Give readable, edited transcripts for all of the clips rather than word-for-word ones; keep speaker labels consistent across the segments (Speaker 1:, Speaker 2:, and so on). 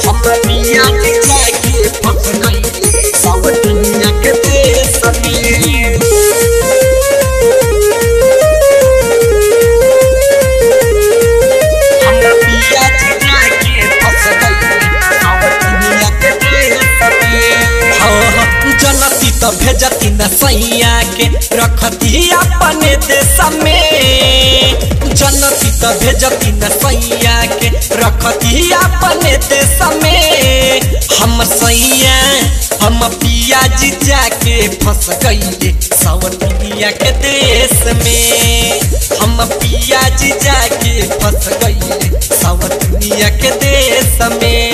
Speaker 1: हम पिया जाके फंस गई सावनिया के देश में। हम पिया जाके फंस गई सावनिया के देश में। जनती तो भेजती न सैया के रखती अपने देश में। जनती तो भेजती न सैया के रखती अपने देश में। हम सैया हम पिया जी जाके फंस गईले सावनिया के देश में। हम पिया जी जाके फंस गईले सावनिया के देश में।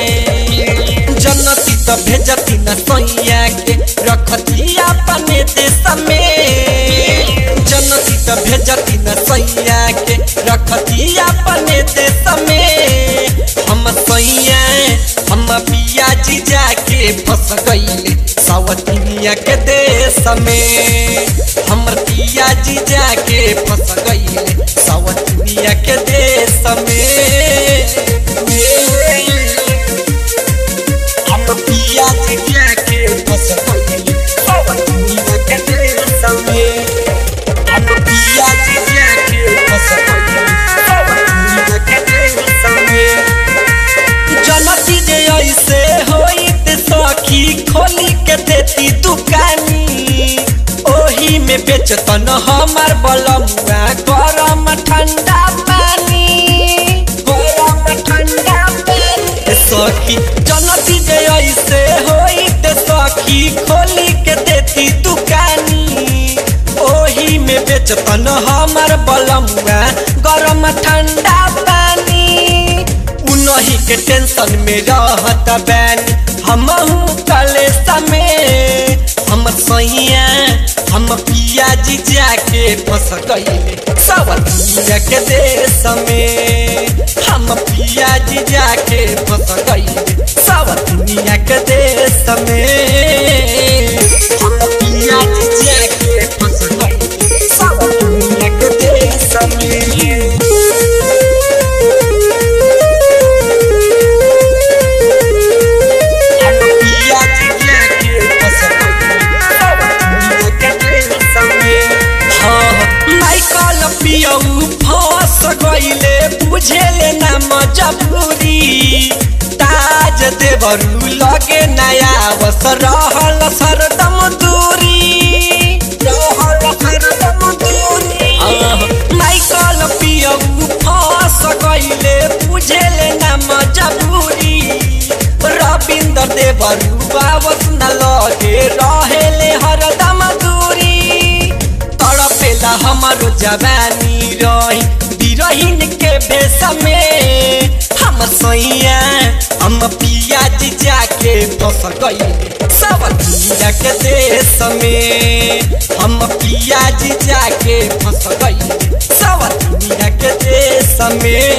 Speaker 1: जनती तो भेजती न सैया के रखती अपने देश में। जनती तो भेजती न सैया के रखती अपने देश में। हम सैया हम पिया जी जाके फंस गईले सावनिया के देश में। हमर पिया जी जाके फंस गईले सावनिया के देश में। हम पिया जी जाके फंस गईले सावनिया के देश में। हम पिया जी जाके फंस गईले सावनिया के देश में। जनती दे ऐसे होइत सखी खोली के देती दुकानी। ओही में बेचतन हमार बलमुआ गरम ठंडा पानी। गरम ठंडा पानी सखी जनती दे ऐसे होइत सखी खोली के देती दुकानी। ओही में बेचतन हमार बलमुआ गरम ठंडा पानी। उनही के टेंशन में रहत बैनी हमहू कलेश में। हम सैया हम पिया जी जाके फंस गईले सावनिया के देश में। हम पिया जी जाके फंस गईले सावनिया के देश में। हम पिया जी जाके फंस गईले सावनिया के देश में। गईले बुझेले ना मजबूरी। ताज देवरू लगे नया बस रहल सरदम दूरी। रहल सरदम दूरी माइकल पियऊ फंस गईले बुझेले ना मजबूरी। रविंदर देवरू बाबस न लगे रहेले हरदम दूरी। तड़पेला हमारो जवानी रही बिरहीन के भेष में। हम सैया हम पिया जी जाके फंस गईले सावनिया के देश में। हम पिया जी जाके फंस गईले सावनिया के देश में।